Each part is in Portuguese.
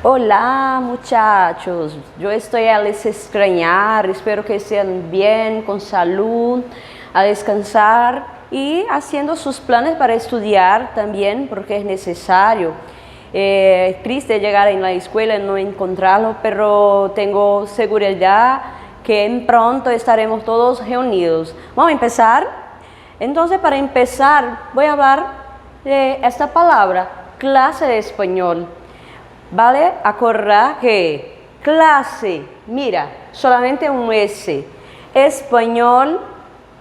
Hola muchachos, yo estoy a les extrañar, espero que estén bien, con salud, a descansar y haciendo sus planes para estudiar también, porque es necesario. Triste llegar en la escuela y no encontrarlo, pero tengo seguridad que pronto estaremos todos reunidos. Vamos a empezar. Entonces, para empezar, voy a hablar de esta palabra, clase de español. Vale acordar que clase, mira, solamente un S. Español,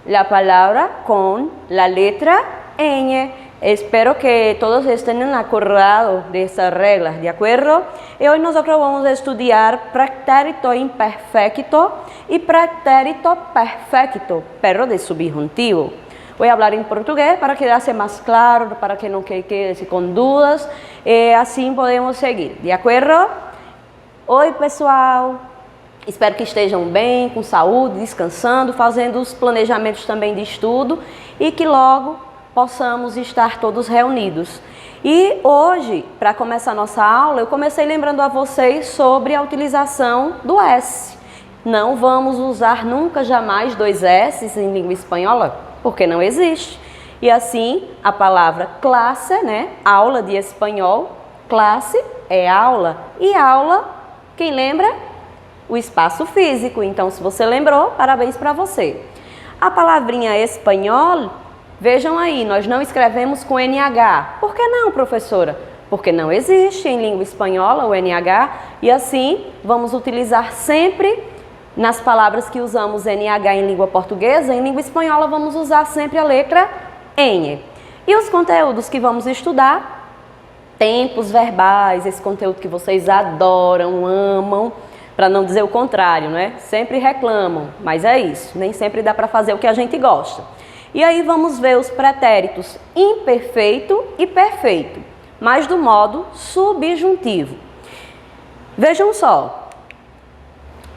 la palabra con la letra ñ. Espero que todos estén acordados de estas reglas, ¿de acuerdo? Y hoy nosotros vamos a estudiar pretérito imperfecto y pretérito perfecto, pero de subjuntivo. Voy a hablar en portugués para quedarse más claro, para que no quede con dudas. Assim podemos seguir, de acordo? Oi, pessoal! Espero que estejam bem, com saúde, descansando, fazendo os planejamentos também de estudo e que logo possamos estar todos reunidos. E hoje, para começar a nossa aula, eu comecei lembrando a vocês sobre a utilização do S. Não vamos usar nunca, jamais, dois S em língua espanhola, porque não existe. E assim, a palavra classe, né? Aula de espanhol, classe é aula. E aula, quem lembra? O espaço físico. Então, se você lembrou, parabéns para você. A palavrinha espanhol, vejam aí, nós não escrevemos com NH. Por que não, professora? Porque não existe em língua espanhola o NH. E assim, vamos utilizar sempre nas palavras que usamos NH em língua portuguesa, em língua espanhola vamos usar sempre a letra N. E os conteúdos que vamos estudar, tempos verbais, esse conteúdo que vocês adoram, amam, para não dizer o contrário, né? Sempre reclamam, mas é isso, nem sempre dá para fazer o que a gente gosta. E aí vamos ver os pretéritos imperfeito e perfeito, mas do modo subjuntivo. Vejam só.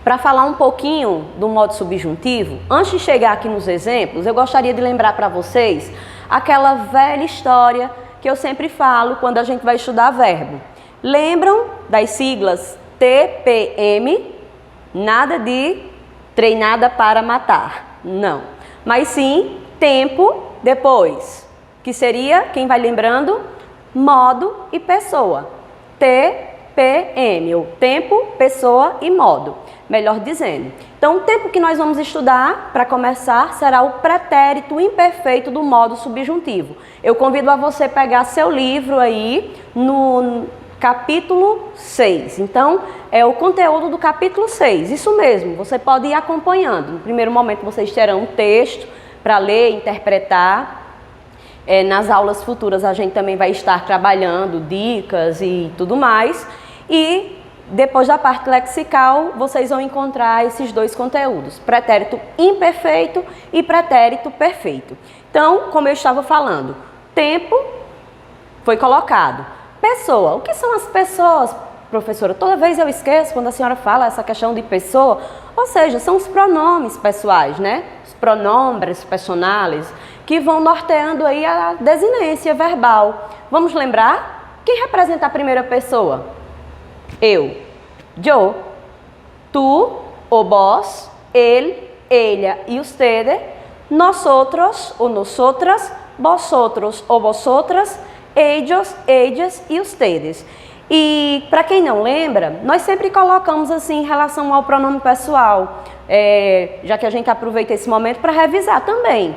Para falar um pouquinho do modo subjuntivo, antes de chegar aqui nos exemplos, eu gostaria de lembrar para vocês aquela velha história que eu sempre falo quando a gente vai estudar verbo. Lembram das siglas TPM? Nada de treinada para matar, não. Mas sim, tempo, depois, que seria, quem vai lembrando? Modo e pessoa. TPM, ou tempo, pessoa e modo. Melhor dizendo. Então, o tempo que nós vamos estudar, para começar, será o pretérito imperfeito do modo subjuntivo. Eu convido a você pegar seu livro aí no capítulo 6. Então, é o conteúdo do capítulo 6. Isso mesmo, você pode ir acompanhando. No primeiro momento, vocês terão um texto para ler, interpretar. Nas aulas futuras, a gente também vai estar trabalhando dicas e tudo mais. E depois da parte lexical, vocês vão encontrar esses dois conteúdos, pretérito imperfeito e pretérito perfeito. Então, como eu estava falando, tempo foi colocado. Pessoa, o que são as pessoas, professora? Toda vez eu esqueço quando a senhora fala essa questão de pessoa, ou seja, são os pronomes pessoais, né? Os pronombres personales, que vão norteando aí a desinência verbal. Vamos lembrar? Quem representa a primeira pessoa? Eu, yo, tú o vos, él, ella y ustedes, nosotros o nosotras, vosotros o vosotras, ellos, ellas e ustedes. E para quem não lembra, nós sempre colocamos assim em relação ao pronome pessoal, já que a gente aproveita esse momento para revisar também.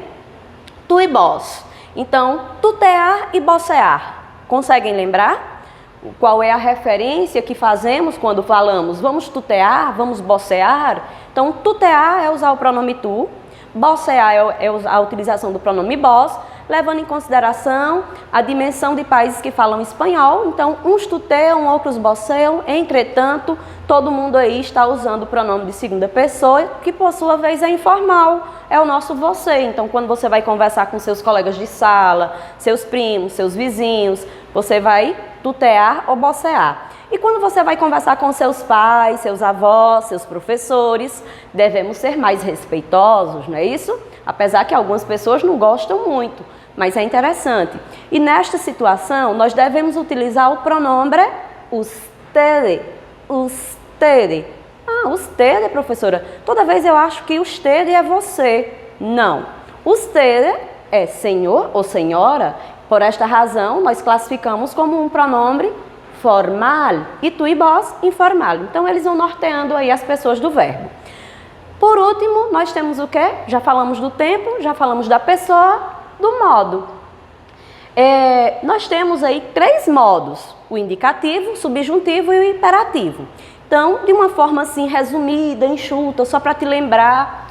Tu e vós. Então, tutear e bocear. Conseguem lembrar? Qual é a referência que fazemos quando falamos vamos tutear, vamos bocear? Então, tutear é usar o pronome tu, bocear é a utilização do pronome vós, levando em consideração a dimensão de países que falam espanhol. Então, uns tuteiam, outros boceiam, entretanto, todo mundo aí está usando o pronome de segunda pessoa, que por sua vez é informal, é o nosso você. Então, quando você vai conversar com seus colegas de sala, seus primos, seus vizinhos, você vai tutear ou bocear. E quando você vai conversar com seus pais, seus avós, seus professores, devemos ser mais respeitosos, não é isso? Apesar que algumas pessoas não gostam muito, mas é interessante. E nesta situação, nós devemos utilizar o pronome usted, usted. Ah, usted, professora. Toda vez eu acho que usted é você. Não. Usted é senhor ou senhora. Por esta razão, nós classificamos como um pronome formal e tu e vós informal. Então, eles vão norteando aí as pessoas do verbo. Por último, nós temos o quê? Já falamos do tempo, já falamos da pessoa, do modo. Nós temos aí 3 modos: o indicativo, o subjuntivo e o imperativo. Então, de uma forma assim resumida, enxuta, só para te lembrar,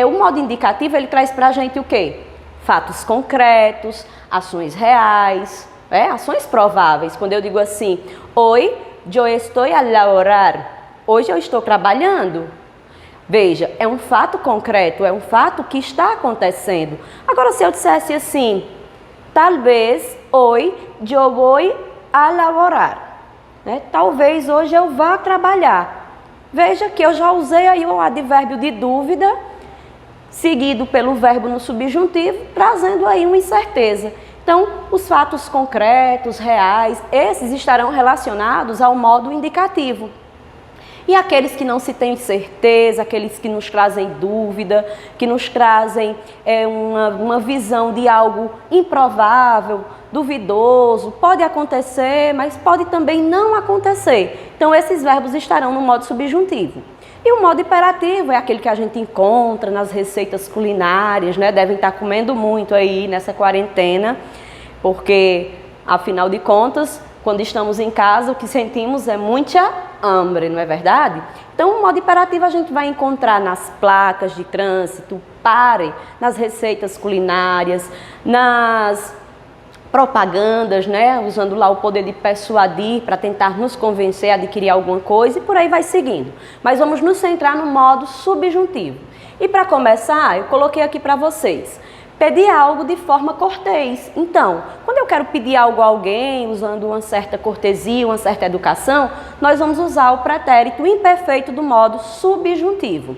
o modo indicativo ele traz para a gente o quê? Fatos concretos, ações reais, ações prováveis. Quando eu digo assim, hoy yo estoy a laborar, hoje eu estou trabalhando. Veja, é um fato concreto, é um fato que está acontecendo. Agora, se eu dissesse assim, talvez hoy yo voy a laborar, talvez hoje eu vá trabalhar. Veja que eu já usei aí o advérbio de dúvida, seguido pelo verbo no subjuntivo, trazendo aí uma incerteza. Então, os fatos concretos, reais, esses estarão relacionados ao modo indicativo. E aqueles que não se tem certeza, aqueles que nos trazem dúvida, que nos trazem uma visão de algo improvável, duvidoso, pode acontecer, mas pode também não acontecer. Então, esses verbos estarão no modo subjuntivo. E o modo imperativo é aquele que a gente encontra nas receitas culinárias, Devem estar comendo muito aí nessa quarentena, porque, afinal de contas, quando estamos em casa, o que sentimos é muita hambre, não é verdade? Então, o modo imperativo a gente vai encontrar nas placas de trânsito, pare, nas receitas culinárias, nas propagandas, usando lá o poder de persuadir para tentar nos convencer a adquirir alguma coisa e por aí vai seguindo. Mas vamos nos centrar no modo subjuntivo. E para começar, eu coloquei aqui para vocês, pedir algo de forma cortês. Então, quando eu quero pedir algo a alguém, usando uma certa cortesia, uma certa educação, nós vamos usar o pretérito imperfeito do modo subjuntivo.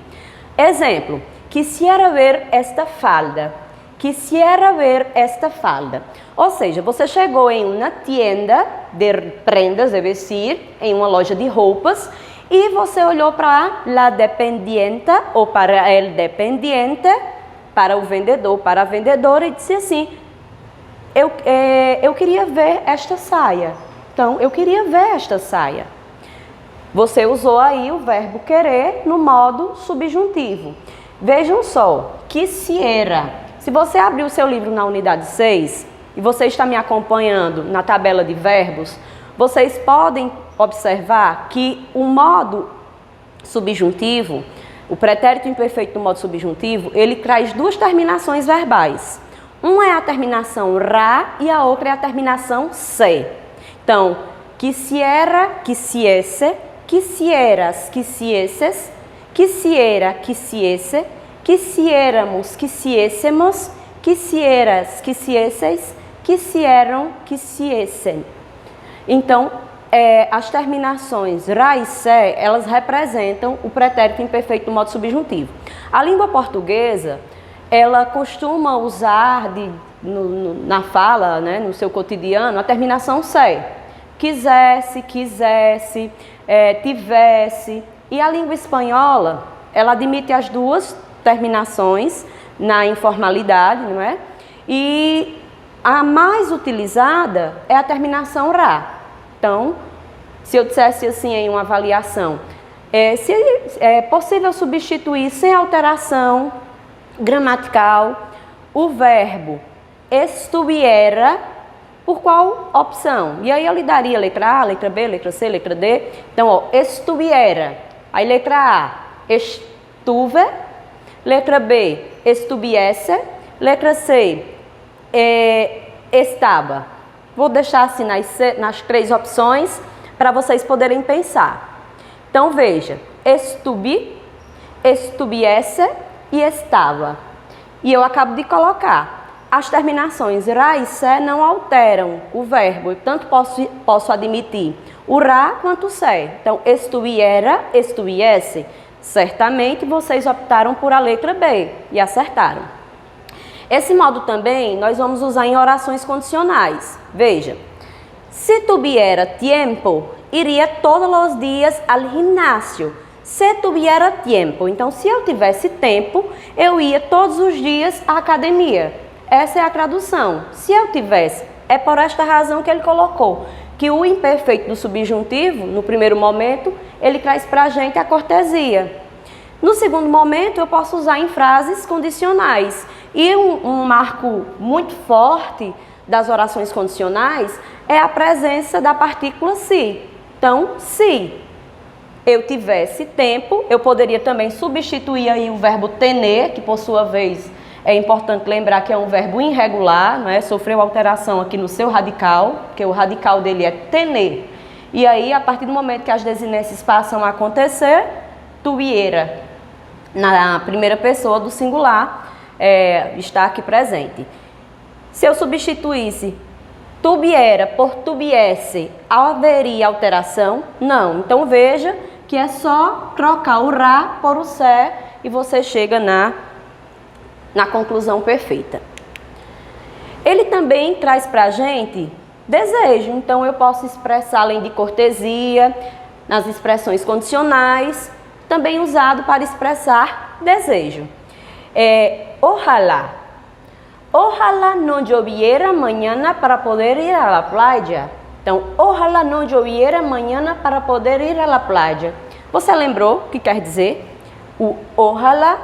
Exemplo, quisiera ver esta falda. Quisiera ver esta falda. Ou seja, você chegou em uma tienda de prendas de vestir, em uma loja de roupas, e você olhou para la dependienta ou para el dependiente, para o vendedor, para a vendedora, e disse assim, eu queria ver esta saia. Então, eu queria ver esta saia. Você usou aí o verbo querer no modo subjuntivo. Vejam só, quisiera. Se você abrir o seu livro na unidade 6 e você está me acompanhando na tabela de verbos, vocês podem observar que o modo subjuntivo, o pretérito imperfeito do modo subjuntivo, ele traz 2 terminações verbais. Uma é a terminação ra e a outra é a terminação se. Então, quisiera, quisiese, quisieras, quisiesses, quisiera, quisiese, quisiéramos, quisiéssemos, quisieras, quisiesseis, quisieram, quisiessem. Então, as terminações ra e se, elas representam o pretérito imperfeito do modo subjuntivo. A língua portuguesa, ela costuma usar na fala, no seu cotidiano, a terminação se. Quisesse, quisesse, tivesse. E a língua espanhola, ela admite as 2 terminações na informalidade, não é? E a mais utilizada é a terminação ra. Então, se eu dissesse assim em uma avaliação, se é possível substituir sem alteração gramatical o verbo estuviera por qual opção? E aí eu lhe daria letra A, letra B, letra C, letra D. Então, estuviera. Aí letra A, estuve. Letra B, estuviese. Letra C, estava. Vou deixar assim nas 3 opções para vocês poderem pensar. Então, veja, estuvi, estuviese e estava. E eu acabo de colocar. As terminações ra e se não alteram o verbo. Eu tanto posso admitir o ra quanto o se. Então, estuviera, estuviese. Certamente vocês optaram por a letra B e acertaram. Esse modo também nós vamos usar em orações condicionais. Veja, se tuviera tiempo iria todos os dias ao ginásio. Se tuviera tempo. Então, se eu tivesse tempo, eu ia todos os dias à academia. Essa é a tradução. Se eu tivesse, é por esta razão que ele colocou que o imperfeito do subjuntivo, no primeiro momento, ele traz para a gente a cortesia. No segundo momento, eu posso usar em frases condicionais. E um marco muito forte das orações condicionais é a presença da partícula se. Então, se eu tivesse tempo, eu poderia também substituir aí o verbo tener, que por sua vez é importante lembrar que é um verbo irregular, não é? Sofreu alteração aqui no seu radical, porque o radical dele é tener. E aí, a partir do momento que as desinências passam a acontecer, tuviera, na primeira pessoa do singular, está aqui presente. Se eu substituísse tuviera por tuviesse, haveria alteração? Não. Então, veja que é só trocar o ra por o se e você chega na conclusão perfeita. Ele também traz para a gente desejo. Então, eu posso expressar, além de cortesia, nas expressões condicionais, também usado para expressar desejo. Ojalá. Ojalá não lloviera mañana para poder ir a la playa. Então, ojalá não lloviera mañana para poder ir a la playa. Você lembrou o que quer dizer? O ojalá.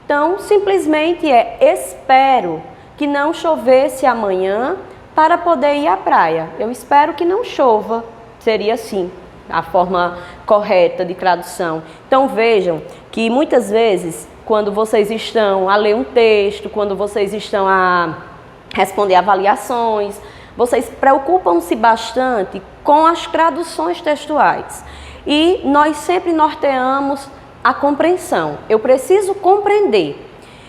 Então, simplesmente espero que não chovesse amanhã para poder ir à praia. Eu espero que não chova. Seria assim a forma correta de tradução. Então, vejam que muitas vezes, quando vocês estão a ler um texto, quando vocês estão a responder avaliações, vocês preocupam-se bastante com as traduções textuais. E nós sempre norteamos a compreensão. Eu preciso compreender.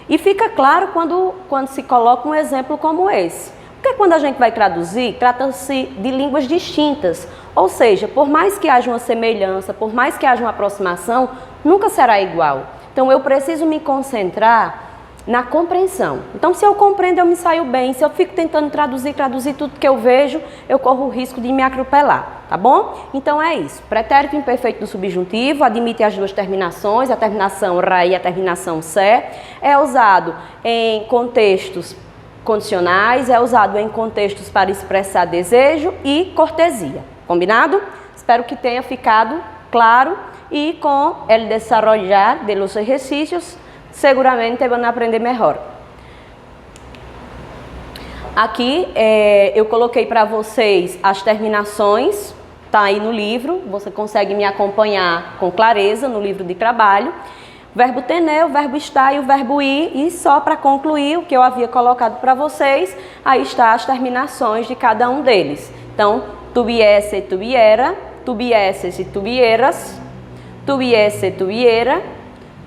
E fica claro quando se coloca um exemplo como esse. Porque quando a gente vai traduzir, trata-se de línguas distintas. Ou seja, por mais que haja uma semelhança, por mais que haja uma aproximação, nunca será igual. Então, eu preciso me concentrar na compreensão. Então, se eu compreendo, eu me saio bem. Se eu fico tentando traduzir tudo que eu vejo, eu corro o risco de me atropelar, tá bom? Então, é isso. Pretérito imperfeito do subjuntivo admite as duas terminações, a terminação ra e a terminação se. É usado em contextos condicionais, é usado em contextos para expressar desejo e cortesia. Combinado? Espero que tenha ficado claro. E com el desarrollar de los ejercicios, seguramente vão aprender melhor. Aqui eu coloquei para vocês as terminações, tá aí no livro, você consegue me acompanhar com clareza no livro de trabalho. O verbo tener, o verbo estar e o verbo ir, e só para concluir o que eu havia colocado para vocês, aí está as terminações de cada um deles. Então, tuviese, tuviera, tuvieses e tuvieras, tuviese, tuviera,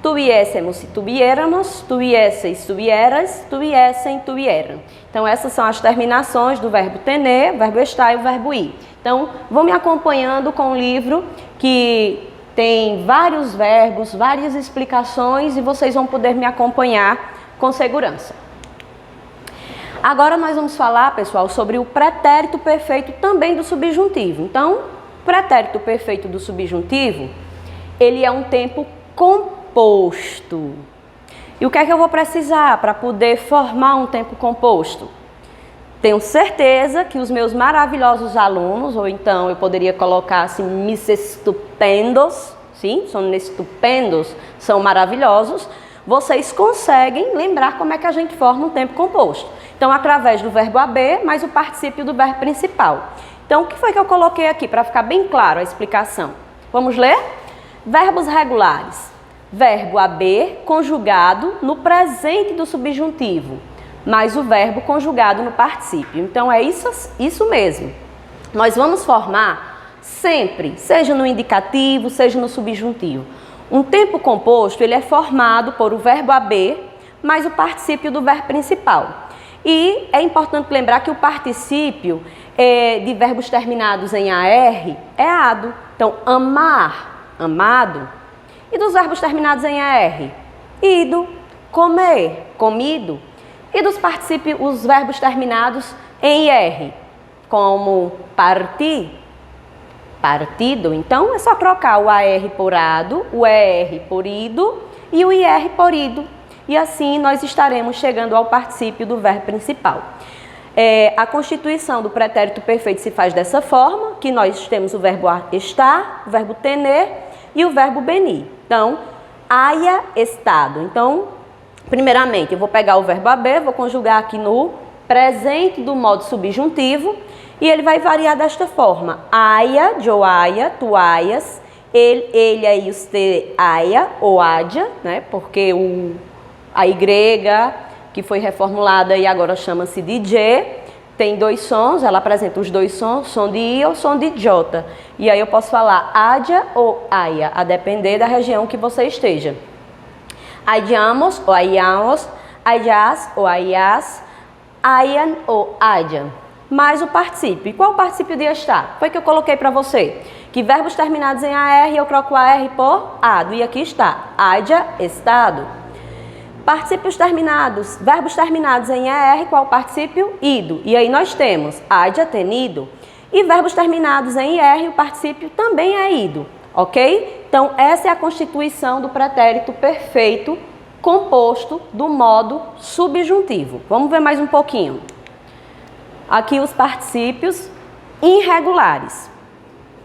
tuviésemos e tuviéramos, tuvieseis, tuvieras, tuviessem, tuvieram. Então, essas são as terminações do verbo tener, o verbo estar e o verbo ir. Então, vão me acompanhando com o livro que tem vários verbos, várias explicações e vocês vão poder me acompanhar com segurança. Agora nós vamos falar, pessoal, sobre o pretérito perfeito também do subjuntivo. Então, o pretérito perfeito do subjuntivo, ele é um tempo composto. E o que é que eu vou precisar para poder formar um tempo composto? Tenho certeza que os meus maravilhosos alunos, ou então eu poderia colocar assim, mis estupendos, sim, são estupendos, são maravilhosos, vocês conseguem lembrar como é que a gente forma um tempo composto. Então, através do verbo haver, mais o particípio do verbo principal. Então, o que foi que eu coloquei aqui para ficar bem claro a explicação? Vamos ler? Verbos regulares. Verbo haver conjugado no presente do subjuntivo, mais o verbo conjugado no particípio. Então, é isso mesmo. Nós vamos formar sempre, seja no indicativo, seja no subjuntivo. Um tempo composto, ele é formado por o verbo haver, mais o particípio do verbo principal. E é importante lembrar que o particípio de verbos terminados em AR é ado. Então, amar, amado. E dos verbos terminados em AR? Ido, comer, comido. E dos particípios, os verbos terminados em IR, como partir, partido. Então, é só trocar o AR por ado, o ER por ido e o IR por ido. E assim nós estaremos chegando ao particípio do verbo principal. A constituição do pretérito perfeito se faz dessa forma, que nós temos o verbo estar, o verbo tener e o verbo venir. Então, haya estado. Então, primeiramente, eu vou pegar o verbo haber, vou conjugar aqui no presente do modo subjuntivo e ele vai variar desta forma. Haya, yo haya, tu hayas, ele, ella e usted haya ou haja, né? Porque a Y, que foi reformulada e agora chama-se de J, tem dois sons, ela apresenta os dois sons, som de I ou som de J. E aí eu posso falar haja ou haya, a depender da região que você esteja. Hayamos ou hayamos, hayas ou hayas, hayan ou hayan. Mais o particípio. E qual o particípio de estar? Foi que eu coloquei para você. Que verbos terminados em AR eu troco AR por ado. E aqui está, haja estado. Particípios terminados, verbos terminados em ER, qual o particípio? Ido. E aí nós temos haja tenido. E verbos terminados em IR, o particípio também é ido, ok? Então, essa é a constituição do pretérito perfeito composto do modo subjuntivo. Vamos ver mais um pouquinho. Aqui os particípios irregulares.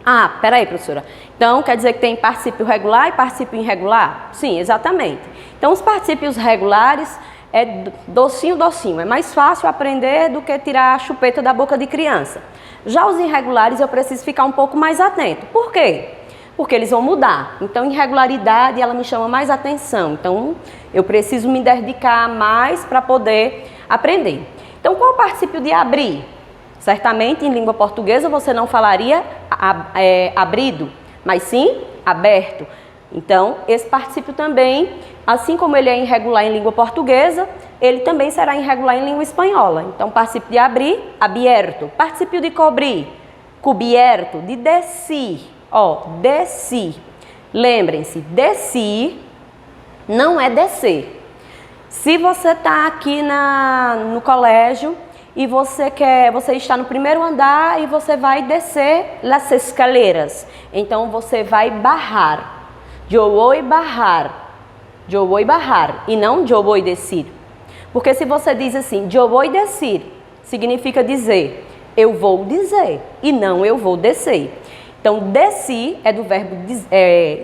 Ah, peraí, professora. Então, quer dizer que tem particípio regular e particípio irregular? Sim, exatamente. Então, os particípios regulares é docinho, docinho. É mais fácil aprender do que tirar a chupeta da boca de criança. Já os irregulares eu preciso ficar um pouco mais atento. Por quê? Porque eles vão mudar. Então, irregularidade, ela me chama mais atenção. Então, eu preciso me dedicar mais para poder aprender. Então, qual é o particípio de abrir? Certamente, em língua portuguesa, você não falaria abrido, mas sim aberto. Então, esse particípio também, assim como ele é irregular em língua portuguesa, ele também será irregular em língua espanhola. Então, particípio de abrir, abierto. Particípio de cobrir, cubierto. De descer, ó, desci. Lembrem-se, desci não é descer. Se você está aqui no colégio e você está no primeiro andar e você vai descer as escaleras, então você vai barrar. Eu vou barrar. Eu vou barrar e não eu vou descer. Porque se você diz assim, eu vou descer, significa dizer eu vou dizer e não eu vou descer. Então, desci é do verbo,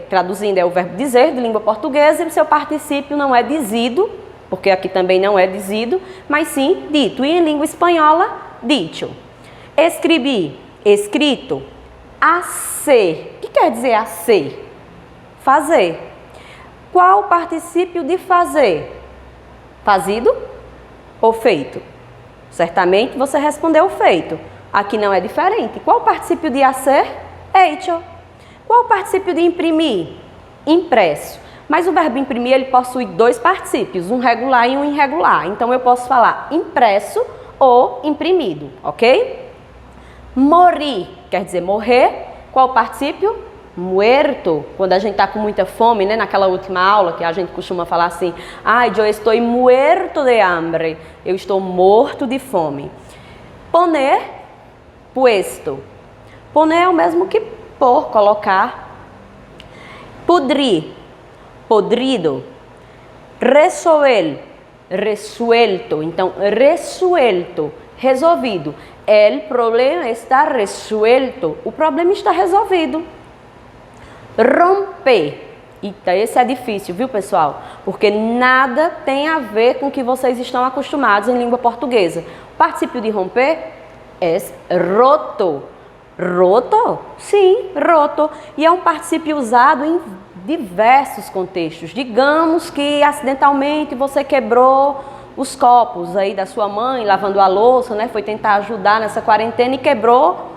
traduzindo, é o verbo dizer de língua portuguesa e o seu particípio não é dizido, porque aqui também não é dizido, mas sim dito. E em língua espanhola, dicho. Escrevi, escrito. Hacer. O que quer dizer hacer? Fazer. Qual o particípio de fazer? Fazido ou feito? Certamente você respondeu feito. Aqui não é diferente. Qual o particípio de hacer? Hecho. Qual o particípio de imprimir? Impresso. Mas o verbo imprimir, ele possui dois particípios, um regular e um irregular. Então, eu posso falar impresso ou imprimido, ok? Morir, quer dizer morrer. Qual o particípio? Muerto. Quando a gente está com muita fome, né? Naquela última aula que a gente costuma falar assim, ai, eu estou muerto de hambre. Eu estou morto de fome. Poner, puesto. Poner é o mesmo que pôr, colocar. Pudrir, podrido. Resolver, resuelto. Então, resuelto, resolvido. El problema está resuelto. O problema está resolvido. Romper. Eita, esse é difícil, viu, pessoal? Porque nada tem a ver com o que vocês estão acostumados em língua portuguesa. O particípio de romper é roto. Roto? Sim, roto. E é um particípio usado em diversos contextos. Digamos que acidentalmente você quebrou os copos aí da sua mãe, lavando a louça, né? Foi tentar ajudar nessa quarentena e quebrou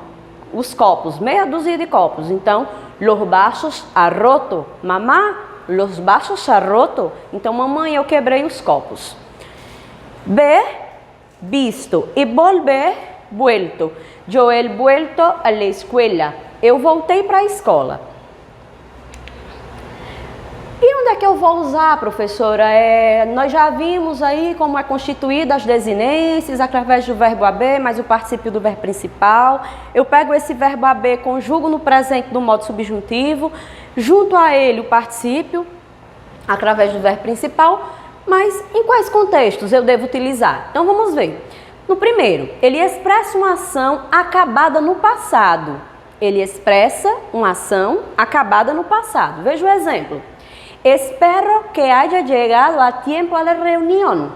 os copos, meia dúzia de copos. Então, los vasos ha roto. Mamá, los vasos ha roto. Então, mamãe, eu quebrei os copos. Ver, visto. E volver, vuelto. Eu he vuelto a la escuela. Eu voltei para a escola. E onde é que eu vou usar, professora? Nós já vimos aí como é constituída as desinências através do verbo haver mais o particípio do verbo principal. Eu pego esse verbo haver, conjugo no presente do modo subjuntivo, junto a ele o particípio através do verbo principal, mas em quais contextos eu devo utilizar? Então vamos ver. No primeiro, ele expressa uma ação acabada no passado. Ele expressa uma ação acabada no passado. Veja o exemplo. Espero que haya llegado a tiempo a la reunión.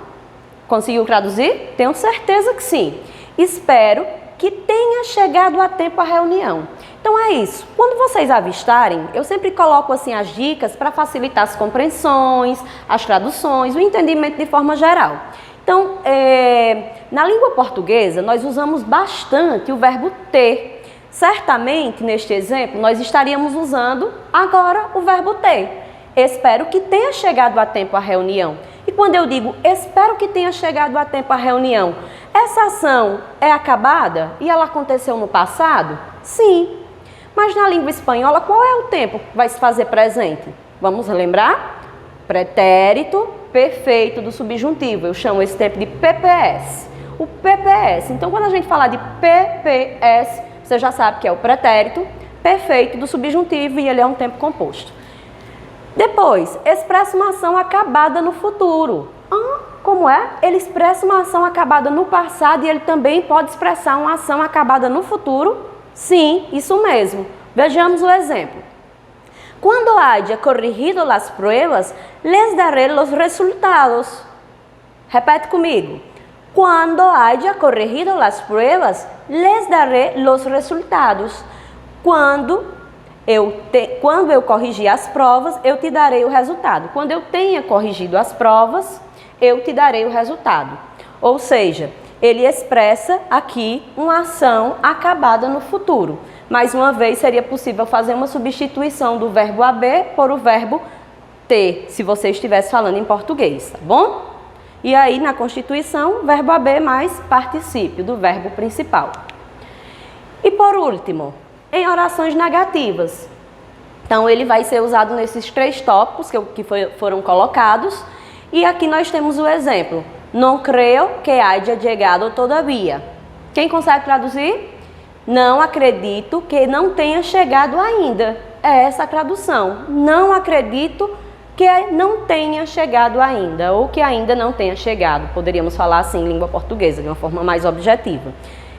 Conseguiu traduzir? Tenho certeza que sim. Espero que tenha chegado a tempo a reunião. Então é isso. Quando vocês avistarem, eu sempre coloco assim as dicas para facilitar as compreensões, as traduções, o entendimento de forma geral. Então, na língua portuguesa, nós usamos bastante o verbo ter. Certamente, neste exemplo, nós estaríamos usando agora o verbo ter. Espero que tenha chegado a tempo a reunião. E quando eu digo espero que tenha chegado a tempo a reunião, essa ação é acabada e ela aconteceu no passado? Sim. Mas na língua espanhola, qual é o tempo que vai se fazer presente? Vamos lembrar? Pretérito perfeito do subjuntivo. Eu chamo esse tempo de PPS. O PPS. Então, quando a gente falar de PPS, você já sabe que é o pretérito perfeito do subjuntivo e ele é um tempo composto. Depois, expressa uma ação acabada no futuro. Como é? Ele expressa uma ação acabada no passado e ele também pode expressar uma ação acabada no futuro? Sim, isso mesmo. Vejamos o exemplo. Quando haya corrigido las pruebas, les daré los resultados. Repete comigo. Quando haya corrigido las pruebas, les daré los resultados. Quando eu corrigir as provas, eu te darei o resultado. Quando eu tenha corrigido as provas, eu te darei o resultado. Ou seja, ele expressa aqui uma ação acabada no futuro. Mais uma vez, seria possível fazer uma substituição do verbo haver por o verbo ter, se você estivesse falando em português, tá bom? E aí, na constituição, verbo haver mais particípio do verbo principal. E por último, em orações negativas. Então, ele vai ser usado nesses 3 tópicos que foram colocados. E aqui nós temos o exemplo. Não creio que haya llegado todavía. Quem consegue traduzir? Não acredito que não tenha chegado ainda. É essa a tradução. Não acredito que não tenha chegado ainda. Ou que ainda não tenha chegado. Poderíamos falar assim em língua portuguesa, de uma forma mais objetiva.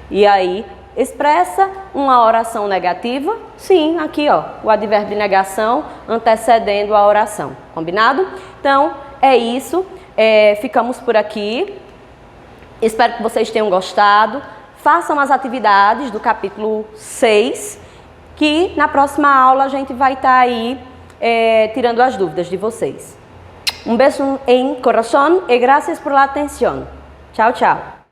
E aí, expressa uma oração negativa? Sim, aqui ó, o advérbio de negação antecedendo a oração. Combinado? Então, é isso. Ficamos por aqui. Espero que vocês tenham gostado. Façam as atividades do capítulo 6, que na próxima aula a gente vai estar aí tirando as dúvidas de vocês. Um beijo em coração e graças por la atenção. Tchau, tchau.